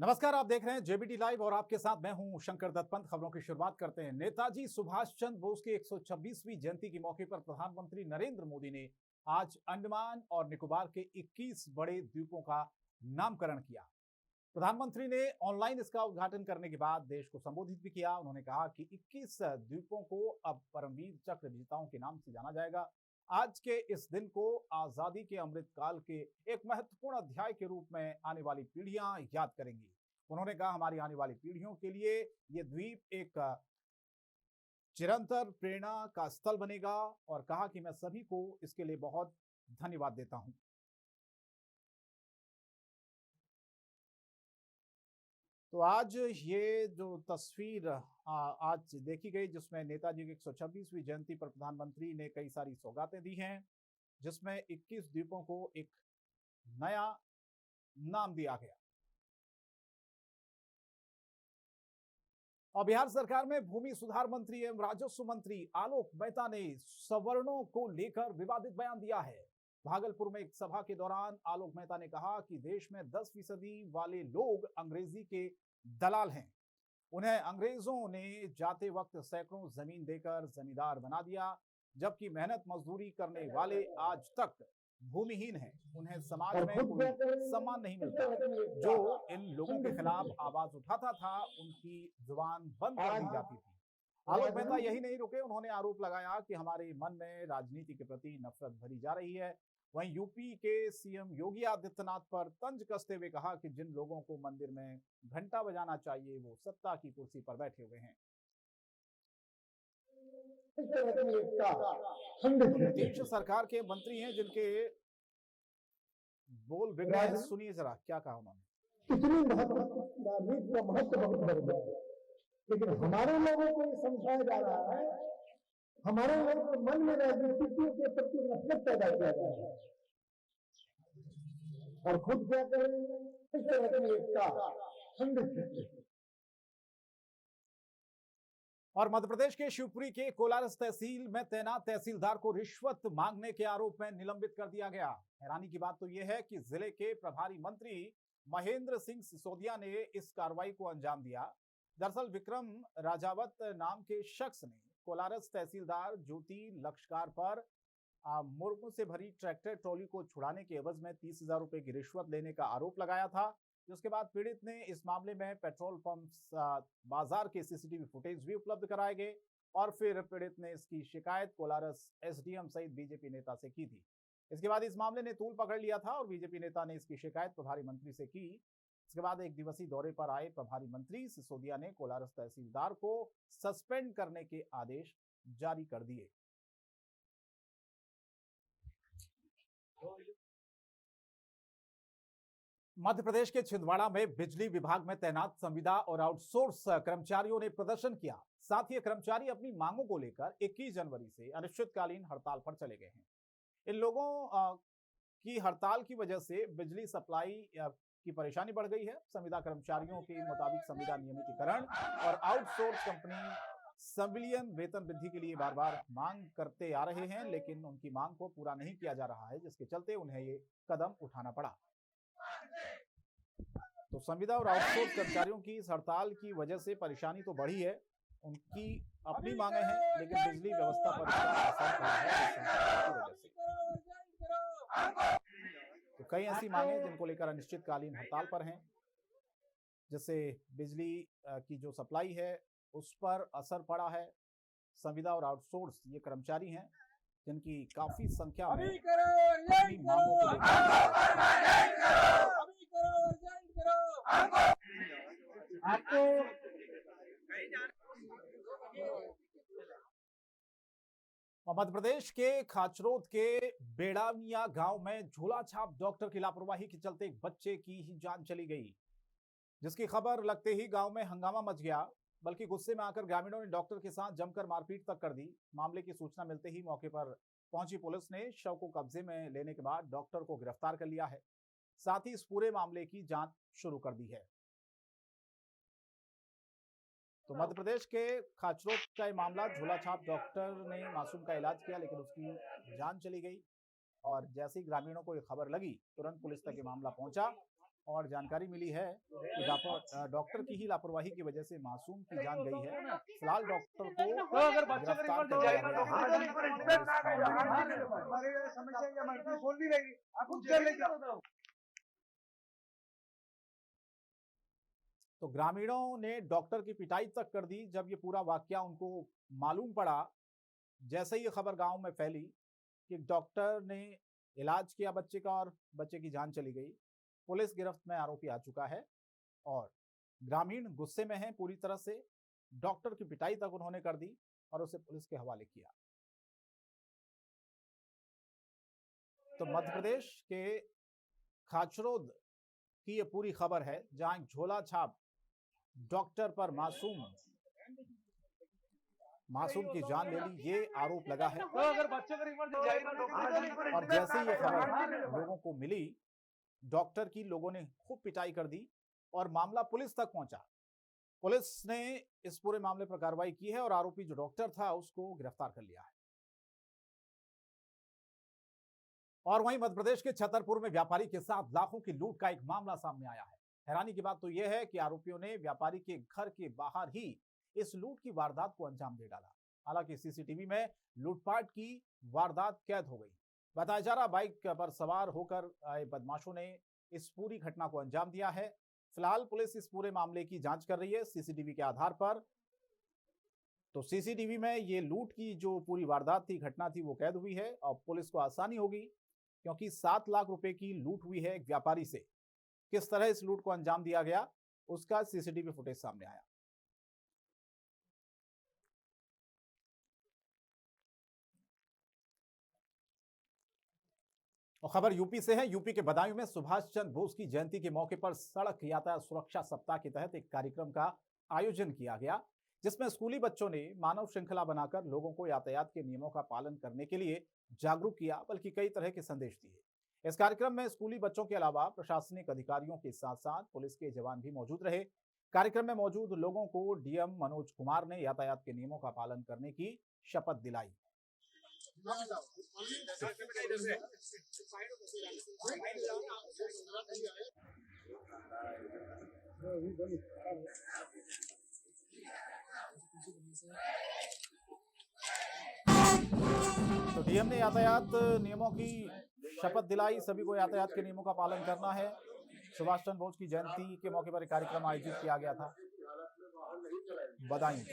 नमस्कार, आप देख रहे हैं जेबीटी लाइव और आपके साथ मैं हूं शंकर दत्तपंत। खबरों की शुरुआत करते हैं। नेताजी सुभाष चंद्र बोस की 126वीं जयंती के मौके पर प्रधानमंत्री नरेंद्र मोदी ने आज अंडमान और निकोबार के 21 बड़े द्वीपों का नामकरण किया। प्रधानमंत्री ने ऑनलाइन इसका उद्घाटन करने के बाद देश को संबोधित भी किया। उन्होंने कहा कि 21 द्वीपों को अब परमवीर चक्र विजेताओं के नाम से जाना जाएगा। आज के इस दिन को आजादी के अमृत काल के एक महत्वपूर्ण अध्याय के रूप में आने वाली पीढ़ियां याद करेंगी। उन्होंने कहा, हमारी आने वाली पीढ़ियों के लिए ये द्वीप एक चिरंतर प्रेरणा का स्थल बनेगा और कहा कि मैं सभी को इसके लिए बहुत धन्यवाद देता हूं। तो आज ये जो तस्वीर आज देखी गई, जिसमें नेताजी की 126वीं जयंती पर प्रधानमंत्री ने कई सारी सौगातें दी हैं, जिसमें 21 द्वीपों को एक नया नाम दिया गया। और बिहार सरकार में भूमि सुधार मंत्री एवं राजस्व मंत्री आलोक मेहता ने सवर्णों को लेकर विवादित बयान दिया है। भागलपुर में एक सभा के दौरान आलोक मेहता ने कहा कि देश में 10% वाले लोग अंग्रेजी के दलाल हैं। उन्हें अंग्रेजों ने जाते वक्त सैकड़ों जमीन देकर जमींदार बना दिया, जबकि मेहनत मजदूरी करने वाले आज तक भूमिहीन हैं। उन्हें समाज में कोई सम्मान नहीं मिलता। जो इन लोगों के खिलाफ आवाज उठाता था, उनकी जुबान बंद कर दी जाती थी। आलोक मेहता यही नहीं रुके। उन्होंने आरोप लगाया कि हमारे मन में राजनीति के प्रति नफरत भरी जा रही है। वहीं यूपी के सीएम योगी आदित्यनाथ पर तंज कसते हुए कहा कि जिन लोगों को मंदिर में घंटा बजाना चाहिए वो सत्ता की कुर्सी पर बैठे हुए हैं। नीतीश सरकार के मंत्री हैं जिनके बोल बिगड़े हैं। सुनिए जरा क्या कहा उन्होंने। इतनी राजनीति का महत्व बहुत बढ़ गया है, लेकिन हमारे लोगों को ये समझाया जा रहा है, हमारे लोगों के मन में राजनीतिज्ञों के प्रति नफरत पैदा किया जा रहा है और खुद क्या करेंगे खंडित। और मध्य प्रदेश के शिवपुरी के कोलारस तहसील में तैनात तहसीलदार को रिश्वत मांगने के आरोप में निलंबित कर दिया गया। हैरानी की बात तो यह है कि जिले के प्रभारी मंत्री महेंद्र सिंह सिसोदिया ने इस कार्रवाई को अंजाम दिया। दरअसल विक्रम राजावत नाम के शख्स ने कोलारस तहसीलदार ज्योति लक्षकार पर मुर्गों से भरी ट्रैक्टर ट्रॉली को छुड़ाने के एवज में 30,000 रुपए की रिश्वत लेने का आरोप लगाया था। जिसके बाद पीड़ित ने इस मामले में पेट्रोल पंप बाजार के सीसीटीवी फुटेज भी उपलब्ध कराए गए और फिर पीड़ित ने इसकी शिकायत कोलारस एसडीएम सहित बीजेपी नेता से की थी। इसके बाद इस मामले ने तूल पकड़ लिया था और बीजेपी नेता ने इसकी शिकायत प्रभारी मंत्री से की। इसके बाद एक दिवसीय दौरे पर आए प्रभारी मंत्री सिसोदिया ने कोलारस तहसीलदार को सस्पेंड करने के आदेश जारी कर दिए। मध्य प्रदेश के छिंदवाड़ा में बिजली विभाग में तैनात संविदा और आउटसोर्स कर्मचारियों ने प्रदर्शन किया। साथ ही कर्मचारी अपनी मांगों को लेकर 21 जनवरी से अनिश्चितकालीन हड़ताल पर चले गए हैं। इन लोगों की हड़ताल की वजह से बिजली सप्लाई की परेशानी बढ़ गई है। संविदा कर्मचारियों के मुताबिक संविदा नियमितीकरण और आउटसोर्स कंपनी सिविलियन वेतन वृद्धि के लिए बार बार मांग करते आ रहे हैं, लेकिन उनकी मांग को पूरा नहीं किया जा रहा है, जिसके चलते उन्हें ये कदम उठाना पड़ा। तो संविदा और आउटसोर्स कर्मचारियों की इस हड़ताल की वजह से परेशानी तो बढ़ी है। उनकी अपनी मांगे हैं, लेकिन बिजली व्यवस्था पर इसका असर पड़ा है तो कई ऐसी मांगे जिनको लेकर अनिश्चितकालीन हड़ताल पर हैं, जिससे बिजली की जो सप्लाई है उस पर असर पड़ा है। संविदा और आउटसोर्स ये कर्मचारी हैं जिनकी काफी संख्या में अपनी मांगों को लेकर मध्य प्रदेश के खाचरोद के बेड़ामिया गांव में झोला छाप डॉक्टर की लापरवाही के चलते एक बच्चे की ही जान चली गई, जिसकी खबर लगते ही गांव में हंगामा मच गया। बल्कि गुस्से में आकर ग्रामीणों ने डॉक्टर के साथ जमकर मारपीट तक कर दी। मामले की सूचना मिलते ही मौके पर पहुंची पुलिस ने शव को कब्जे में लेने के बाद डॉक्टर को गिरफ्तार कर लिया है। साथ ही इस पूरे मामले की जांच शुरू कर दी है। तो मध्य प्रदेश के खाचरोद का ये मामला, झोला छाप डॉक्टर ने मासूम का इलाज किया लेकिन उसकी जान चली गई और जैसे ही ग्रामीणों को ये खबर लगी तुरंत पुलिस तक ये मामला पहुंचा और जानकारी मिली है कि डॉक्टर की ही लापरवाही की वजह से मासूम की जान गई है। फिलहाल डॉक्टर को अगर बच्चों को गिरफ्तार रिपोर्ट कर जाएगा लिया तो गया है। हमारी समस्या या मर्जी खोल नहीं रहेगी, आप उपचार लेके आओ। तो ग्रामीणों ने डॉक्टर की पिटाई तक कर दी जब ये पूरा वाकया उनको मालूम पड़ा। जैसे ही ये खबर गांव में फैली कि डॉक्टर ने इलाज किया बच्चे का और बच्चे की जान चली गई, पुलिस गिरफ्त में आरोपी आ चुका है और ग्रामीण गुस्से में हैं पूरी तरह से। डॉक्टर की पिटाई तक उन्होंने कर दी और उसे पुलिस के हवाले किया। तो मध्य प्रदेश के खाचरोद की ये पूरी खबर है, जहां एक झोला छाप डॉक्टर पर मासूम की जान ले ली, ये आरोप लगा है। अगर बच्चों को रिपोर्ट जाएगा तो और जैसे ही ये खबर लोगों को मिली, डॉक्टर की लोगों ने खूब पिटाई कर दी और मामला पुलिस तक पहुंचा। पुलिस ने इस पूरे मामले पर कार्रवाई की है और आरोपी जो डॉक्टर था उसको गिरफ्तार कर लिया है। और वहीं मध्य प्रदेश के छतरपुर में व्यापारी के साथ लाखों की लूट का एक मामला सामने आया है। हैरानी की बात तो यह है कि आरोपियों ने व्यापारी के घर के बाहर ही इस लूट की वारदात को अंजाम दे डाला। हालांकि सीसीटीवी में लूटपाट की वारदात कैद हो गई। बताया जा रहा बाइक पर सवार होकर आए बदमाशों ने इस पूरी घटना को अंजाम दिया है। फिलहाल पुलिस इस पूरे मामले की जांच कर रही है सीसीटीवी के आधार पर। तो सीसीटीवी में ये लूट की जो पूरी वारदात थी, घटना थी, वो कैद हुई है और पुलिस को आसानी होगी क्योंकि 7 लाख रुपए की लूट हुई है एक व्यापारी से। किस तरह इस लूट को अंजाम दिया गया उसका सीसीटीवी फुटेज सामने आया। और खबर यूपी से है। यूपी के बदायूं में सुभाष चंद्र बोस की जयंती के मौके पर सड़क यातायात सुरक्षा सप्ताह के तहत एक कार्यक्रम का आयोजन किया गया, जिसमें स्कूली बच्चों ने मानव श्रृंखला बनाकर लोगों को यातायात के नियमों का पालन करने के लिए जागरूक किया, बल्कि कई तरह के संदेश दिए। इस कार्यक्रम में स्कूली बच्चों के अलावा प्रशासनिक अधिकारियों के साथ साथ पुलिस के जवान भी मौजूद रहे। कार्यक्रम में मौजूद लोगों को डीएम मनोज कुमार ने यातायात के नियमों का पालन करने की शपथ दिलाई। तो डीएम ने यातायात नियमों की शपथ दिलाई, सभी को यातायात के नियमों का पालन करना है। सुभाष चंद्र बोस की जयंती के मौके पर कार्यक्रम आयोजित किया गया था बदायूं।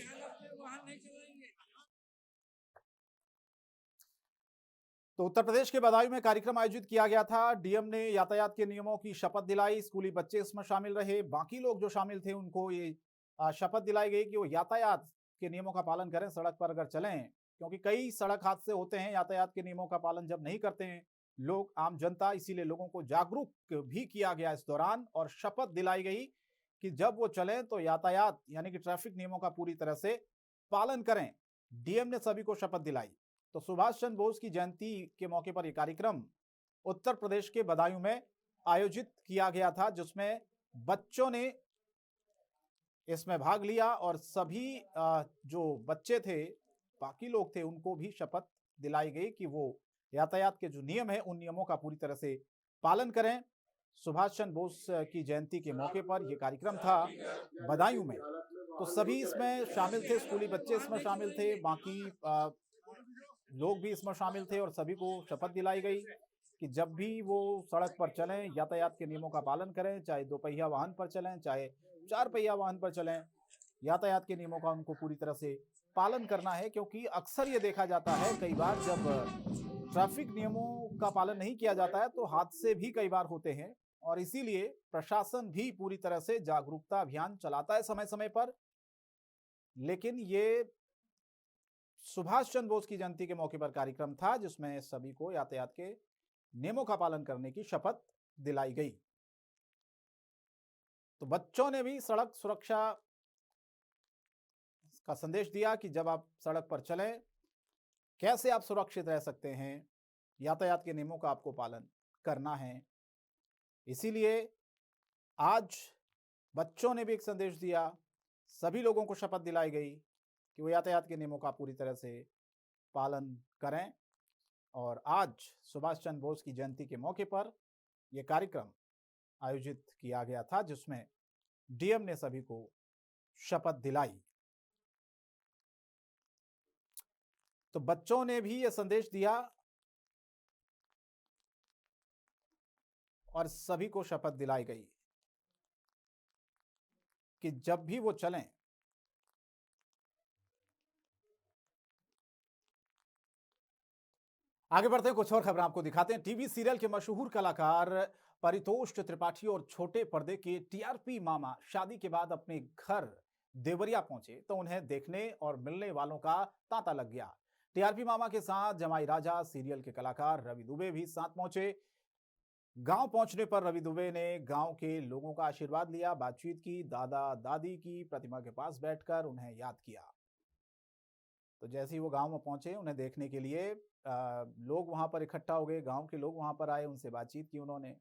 तो उत्तर प्रदेश के बदायूं में कार्यक्रम आयोजित किया गया था। डीएम ने यातायात के नियमों की शपथ दिलाई। स्कूली बच्चे इसमें शामिल रहे। बाकी लोग जो शामिल थे उनको ये शपथ दिलाई गई कि वो यातायात के नियमों का पालन करें सड़क पर अगर चलें, क्योंकि कई सड़क हादसे होते हैं यातायात के नियमों का पालन जब नहीं करते हैं लोग, आम जनता। इसीलिए लोगों को जागरूक भी किया गया इस दौरान और शपथ दिलाई गई कि जब वो चलें तो यातायात यानी कि ट्रैफिक नियमों का पूरी तरह से पालन करें। डीएम ने सभी को शपथ दिलाई। तो सुभाष चंद्र बोस की जयंती के मौके पर यह कार्यक्रम उत्तर प्रदेश के बदायूं में आयोजित किया गया था, जिसमें बच्चों ने इसमें भाग लिया और सभी जो बच्चे थे, बाकी लोग थे, उनको भी शपथ दिलाई गई कि वो यातायात के जो नियम है उन नियमों का पूरी तरह से पालन करें। सुभाष चंद्र बोस की जयंती के मौके पर यह कार्यक्रम था बदायूं में। तो सभी इसमें शामिल थे, स्कूली बच्चे इसमें शामिल थे, बाकी लोग भी इसमें शामिल थे और सभी को शपथ दिलाई गई कि जब भी वो सड़क पर चलें यातायात के नियमों का पालन करें, चाहे 2 पहिया वाहन पर चलें, चाहे 4 पहिया वाहन पर चलें, यातायात के नियमों का उनको पूरी तरह से पालन करना है। क्योंकि अक्सर ये देखा जाता है कई बार जब ट्रैफिक नियमों का पालन नहीं किया जाता है तो हादसे भी कई बार होते हैं और इसीलिए प्रशासन भी पूरी तरह से जागरूकता अभियान चलाता है समय समय पर। लेकिन ये सुभाष चंद्र बोस की जयंती के मौके पर कार्यक्रम था जिसमें सभी को यातायात के नियमों का पालन करने की शपथ दिलाई गई। तो बच्चों ने भी सड़क सुरक्षा का संदेश दिया कि जब आप सड़क पर चलें कैसे आप सुरक्षित रह सकते हैं, यातायात के नियमों का आपको पालन करना है। इसीलिए आज बच्चों ने भी एक संदेश दिया, सभी लोगों को शपथ दिलाई गई कि वो यातायात के नियमों का पूरी तरह से पालन करें। और आज सुभाष चंद्र बोस की जयंती के मौके पर यह कार्यक्रम आयोजित किया गया था, जिसमें डीएम ने सभी को शपथ दिलाई। तो बच्चों ने भी यह संदेश दिया और सभी को शपथ दिलाई गई कि जब भी वो चलें आगे बढ़ते हैं, कुछ और खबरें आपको दिखाते हैं। टीवी सीरियल के मशहूर कलाकार परितोष त्रिपाठी और छोटे पर्दे के टीआरपी मामा शादी के बाद अपने घर देवरिया पहुंचे तो उन्हें देखने और मिलने वालों का तांता लग गया। टीआरपी मामा के साथ जमाई राजा सीरियल के कलाकार रवि दुबे भी साथ पहुंचे। गांव पहुंचने पर रवि दुबे ने गांव के लोगों का आशीर्वाद लिया, बातचीत की, दादा दादी की प्रतिमा के पास बैठकर उन्हें याद किया। तो जैसे ही वो गांव में पहुंचे, उन्हें देखने के लिए लोग वहां पर इकट्ठा हो गए, गांव के लोग वहां पर आए, उनसे बातचीत की उन्होंने।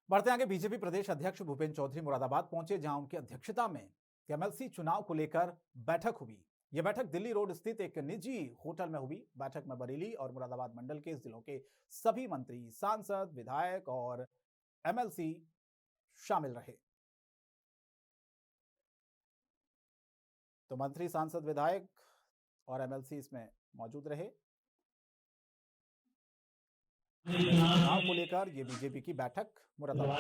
बढ़ते आगे, बीजेपी प्रदेश अध्यक्ष भूपेंद्र चौधरी मुरादाबाद पहुंचे, जहां उनकी अध्यक्षता में एमएलसी चुनाव को लेकर बैठक हुई। यह बैठक दिल्ली रोड स्थित एक निजी होटल में हुई। बैठक में बरेली और मुरादाबाद मंडल के जिलों के सभी मंत्री, सांसद, विधायक और एमएलसी शामिल रहे। तो मंत्री, सांसद, विधायक और एमएलसी इसमें मौजूद रहे। चुनाव को लेकर ये बीजेपी की बैठक मुरादाबाद।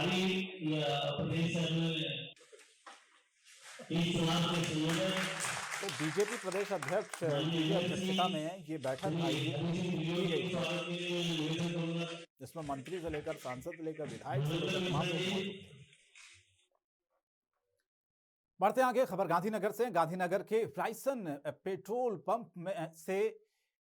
तो बीजेपी प्रदेश अध्यक्ष की अध्यक्षता में ये बैठक आयोजित की गई थी, जिसमें मंत्री से लेकर सांसद से लेकर विधायक से लेकर तमाम लोग मौजूद थे। बढ़ते आगे, खबर गांधीनगर से। गांधीनगर के रायसन पेट्रोल पंप में से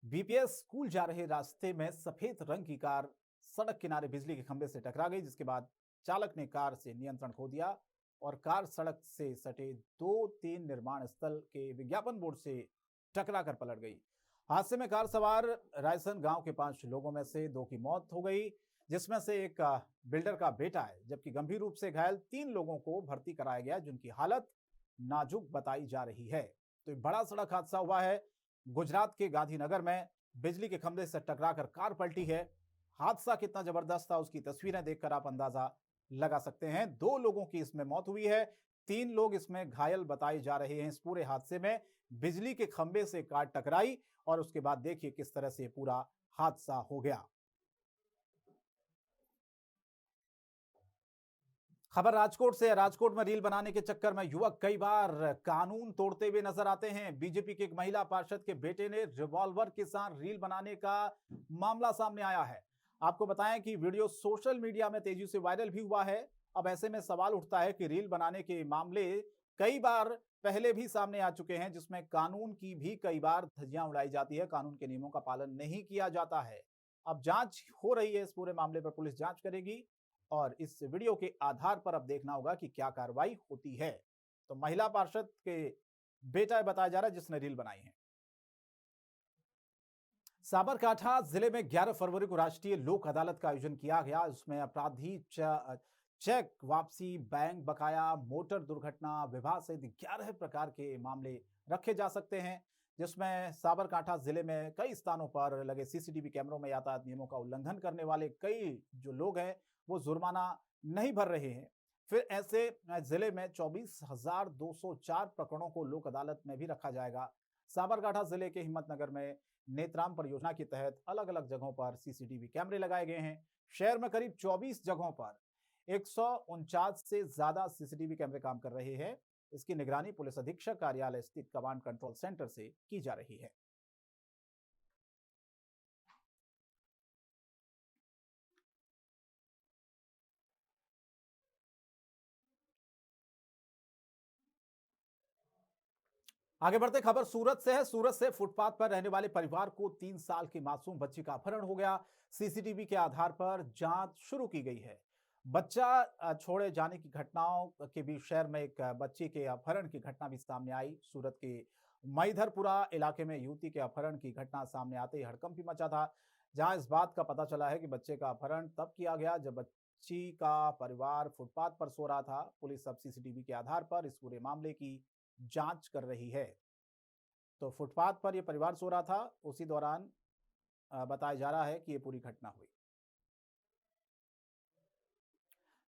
बीपीएस स्कूल जा रहे रास्ते में सफेद रंग की कार सड़क किनारे बिजली के खंभे से टकरा गई, जिसके बाद चालक ने कार से नियंत्रण खो दिया और कार सड़क से सटे 2-3 निर्माण स्थल के विज्ञापन बोर्ड से टकरा कर पलट गई। हादसे में कार सवार रायसन गांव के 5 लोगों में से 2 की मौत हो गई, जिसमें से एक बिल्डर का बेटा है, जबकि गंभीर रूप से घायल 3 लोगों को भर्ती कराया गया, जिनकी हालत नाजुक बताई जा रही है। तो बड़ा सड़क हादसा हुआ है गुजरात के गांधीनगर में। बिजली के खंभे से टकराकर कार पलटी है। हादसा कितना जबरदस्त था, उसकी तस्वीरें देखकर आप अंदाजा लगा सकते हैं। 2 लोगों की इसमें मौत हुई है, 3 लोग इसमें घायल बताए जा रहे हैं। इस पूरे हादसे में बिजली के खंभे से कार टकराई और उसके बाद देखिए किस तरह से पूरा हादसा हो गया। खबर राजकोट से है। राजकोट में रील बनाने के चक्कर में युवक कई बार कानून तोड़ते हुए नजर आते हैं। बीजेपी के एक महिला पार्षद के बेटे ने रिवॉल्वर के साथ रील बनाने का मामला सामने आया है। आपको बताएं कि वीडियो सोशल मीडिया में तेजी से वायरल भी हुआ है। अब ऐसे में सवाल उठता है कि रील बनाने के मामले कई बार पहले भी सामने आ चुके हैं, जिसमें कानून की भी कई बार धज्जियां उड़ाई जाती है, कानून के नियमों का पालन नहीं किया जाता है। अब जांच हो रही है, इस पूरे मामले पर पुलिस जांच करेगी और इस वीडियो के आधार पर अब देखना होगा कि क्या कार्रवाई होती है। तो महिला पार्षद के बेटा बताया जा रहा है जिसने रील बनाई है। साबरकांठा जिले में 11 फरवरी को राष्ट्रीय लोक अदालत का आयोजन किया गया। उसमें अपराधी चेक वापसी, बैंक बकाया, मोटर दुर्घटना, विवाह सहित 11 प्रकार के मामले रखे जा सकते हैं, जिसमें साबरकांठा जिले में कई स्थानों पर लगे सीसीटीवी कैमरों में यातायात नियमों का उल्लंघन करने वाले कई जो लोग हैं वो जुर्माना नहीं भर रहे हैं। फिर ऐसे जिले में 24,204 प्रकरणों को लोक अदालत में भी रखा जाएगा। साबरकांठा जिले के हिम्मतनगर में नेत्राम परियोजना के तहत अलग अलग जगहों पर सीसीटीवी कैमरे लगाए गए हैं। शहर में करीब 24 जगहों पर 149 से ज्यादा सीसीटीवी कैमरे काम कर रहे हैं। इसकी निगरानी पुलिस अधीक्षक कार्यालय स्थित कमांड कंट्रोल सेंटर से की जा रही है। आगे बढ़ते, खबर सूरत से है। सूरत से फुटपाथ पर रहने वाले परिवार को 3 साल की मासूम बच्ची का अपहरण हो गया। सीसीटीवी के आधार पर जांच शुरू की गई है। बच्चा छोड़े जाने की घटनाओं के बीच शहर में एक बच्चे के अपहरण की घटना भी सामने आई। सूरत के मईधरपुरा इलाके में युवती के अपहरण की घटना सामने आते ही हड़कंप भी मचा था, जहां इस बात का पता चला है कि बच्चे का अपहरण तब किया गया जब बच्ची का परिवार फुटपाथ पर सो रहा था। पुलिस अब सीसीटीवी के आधार पर इस पूरे मामले की जांच कर रही है। तो फुटपाथ पर यह परिवार सो रहा था, उसी दौरान बताया जा रहा है कि यह पूरी घटना हुई।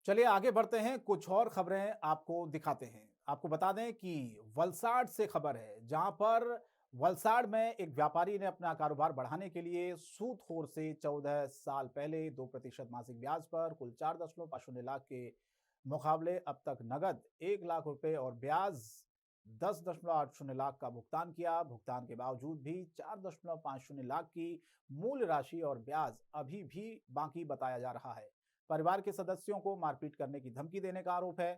चलिए आगे बढ़ते हैं, कुछ और खबरें आपको दिखाते हैं। आपको बता दें कि वलसाड से खबर है, जहां पर वलसाड में एक व्यापारी ने अपना कारोबार बढ़ाने के लिए सूदखोर से 14 साल पहले 2% मासिक ब्याज पर कुल 4.50 लाख के मुकाबले अब तक नगद 1 लाख रुपए और ब्याज 10.80 लाख का भुगतान किया। भुगतान के बावजूद भी 4.50 लाख की मूल राशि और ब्याज अभी भी बाकी बताया जा रहा है। परिवार के सदस्यों को मारपीट करने की धमकी देने का आरोप है।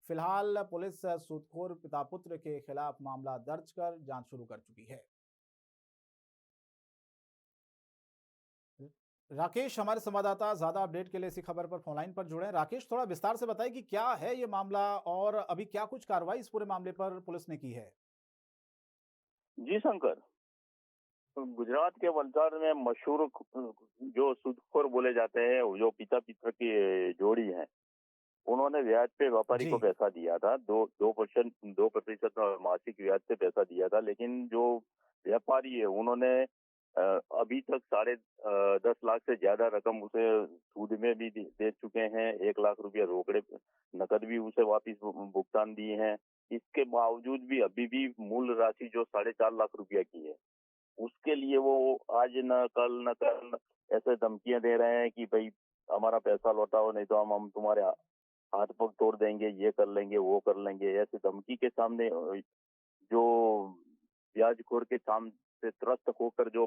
फिलहाल पुलिस सूदखोर पिता पुत्र के खिलाफ मामला दर्ज कर जांच शुरू कर चुकी है। राकेश हमारे संवाददाता ज्यादा अपडेट के लिए इसी खबर पर फोनलाइन पर जुड़े हैं। राकेश, थोड़ा विस्तार से बताएं कि क्या है ये मामला और अभी क्या कुछ कार्रवाई इस पूरे मामले पर पुलिस ने की है। जी शंकर, गुजरात के वलसाड में मशहूर जो सूदखोर बोले जाते हैं, जो पिता पुत्र की जोड़ी है, उन्होंने ब्याज पे व्यापारी जी। को पैसा दिया था, 2% मासिक ब्याज पे पैसा दिया था। लेकिन जो व्यापारी है उन्होंने अभी तक 10.5 लाख से ज्यादा रकम उसे सूद में भी दे चुके हैं। 1 लाख रुपया रोकड़े नकद भी उसे वापिस भुगतान दिए हैं। इसके बावजूद भी अभी भी मूल राशि जो 4.5 लाख रुपया की है, उसके लिए वो आज न कल ऐसे धमकियां दे रहे हैं कि भाई हमारा पैसा लौटाओ, नहीं तो हम तुम्हारे हाथ पग तोड़ देंगे, ये कर लेंगे, वो कर लेंगे। ऐसे धमकी के सामने जो ब्याजखोर के सामने त्रस्त होकर जो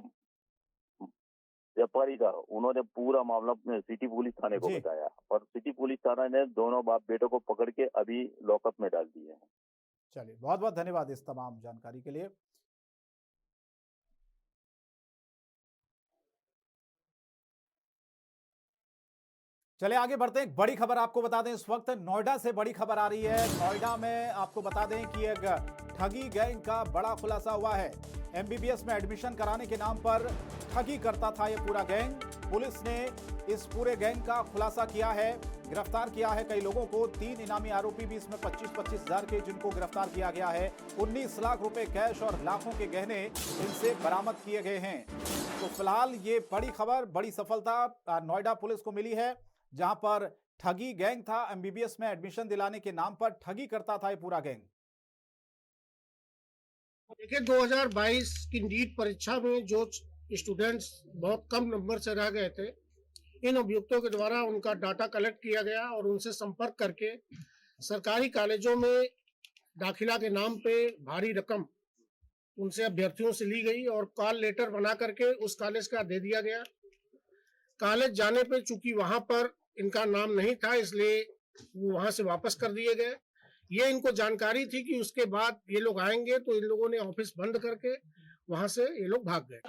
व्यापारी था, उन्होंने पूरा मामला सिटी पुलिस थाने को जी। बताया और सिटी पुलिस थाना ने दोनों बाप बेटों को पकड़ के अभी लॉकअप में डाल दिए हैं। चलिए, बहुत बहुत धन्यवाद इस तमाम जानकारी के लिए। चलिए आगे बढ़ते हैं। एक बड़ी खबर आपको बता दें, इस वक्त नोएडा से बड़ी खबर आ रही है। नोएडा में आपको बता दें कि एक ठगी गैंग का बड़ा खुलासा हुआ है। एमबीबीएस में एडमिशन कराने के नाम पर ठगी करता था ये पूरा गैंग। पुलिस ने इस पूरे गैंग का खुलासा किया है, गिरफ्तार किया है कई लोगों को। 3 इनामी आरोपी भी इसमें 25-25 हजार के जिनको गिरफ्तार किया गया है। 19 लाख रुपए कैश और लाखों के गहने इनसे बरामद किए गए हैं। तो फिलहाल ये बड़ी खबर, बड़ी सफलता नोएडा पुलिस को मिली है, जहां पर ठगी गैंग था। एमबीबीएस में एडमिशन दिलाने के नाम पर ठगी करता था ये पूरा गैंग। देखिए, 2022 की नीट परीक्षा में जो स्टूडेंट्स बहुत कम नंबर से रह गए थे, इन अभियुक्तों के द्वारा उनका डाटा कलेक्ट किया गया और उनसे संपर्क करके सरकारी कॉलेजों में दाखिला के नाम पे भारी रकम उनसे अभ्यर्थियों से ली गई और कॉल लेटर बना करके उस कॉलेज का दे दिया गया। कॉलेज जाने पे चूंकि वहां पर इनका नाम नहीं था, इसलिए वो वहां से वापस कर दिए गए। ये इनको जानकारी थी कि उसके बाद ये लोग आएंगे, तो इन लोगों ने ऑफिस बंद करके वहां से ये लोग भाग गए।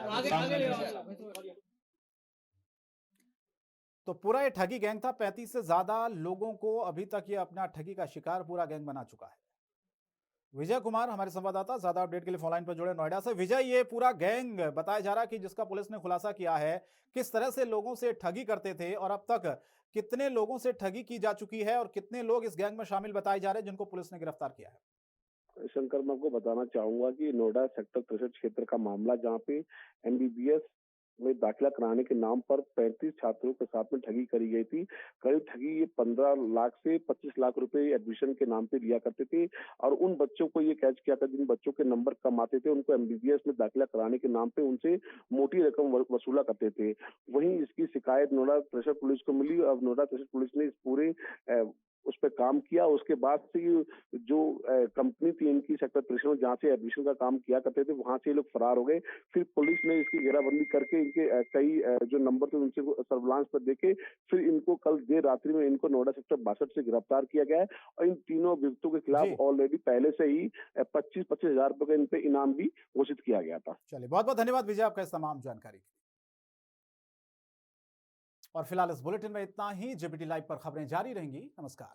तो पूरा ये ठगी गैंग था। 35 से ज्यादा लोगों को अभी तक ये अपना ठगी का शिकार पूरा गैंग बना चुका है। विजय कुमार हमारे संवाददाता ज्यादा अपडेट के लिए फोनलाइन पर जुड़े नोएडा से। विजय, ये पूरा गैंग बताया जा रहा है कि जिसका पुलिस ने खुलासा किया है, किस तरह से लोगों से ठगी करते थे और अब तक कितने लोगों से ठगी की जा चुकी है और कितने लोग इस गैंग में शामिल बताए जा रहे हैं जिनको पुलिस ने गिरफ्तार किया है। शंकर, मैं आपको बताना चाहूंगा कि नोएडा सेक्टर 63 क्षेत्र का मामला, जहां पे एमबीबीएस में दाखिला कराने के नाम पर 35 छात्रों के साथ में ठगी करी गई थी। करीब ठगी ये 15 लाख से 25 लाख रुपए एडमिशन के नाम पे लिया करते थे और उन बच्चों को ये कैच किया था जिन बच्चों के नंबर कम आते थे, उनको एमबीबीएस में दाखिला कराने के नाम पे उनसे मोटी रकम वसूला करते थे। वहीं इसकी शिकायत नोएडा तहसील पुलिस को मिली। अब नोएडा तहसील पुलिस ने इस पूरे उस पर काम किया। उसके बाद से जो कंपनी थी इनकी सेक्टर 63 जहाँ से एडमिशन का काम किया करते थे, वहां से ये लोग फरार हो गए। फिर पुलिस ने इसकी घेराबंदी करके इनके कई जो नंबर थे उनसे सर्विलांस पर देखे, फिर इनको कल देर रात्रि में इनको नोएडा सेक्टर 62 से गिरफ्तार किया गया है और इन तीनों अभियुक्तों के खिलाफ ऑलरेडी पहले से ही 25-25 हजार रुपए का इन पे इनाम भी घोषित किया गया था। चलिए, बहुत बहुत धन्यवाद विजय आपका इस तमाम जानकारी। और फिलहाल इस बुलेटिन में इतना ही। जेबीटी लाइव पर खबरें जारी रहेंगी। नमस्कार।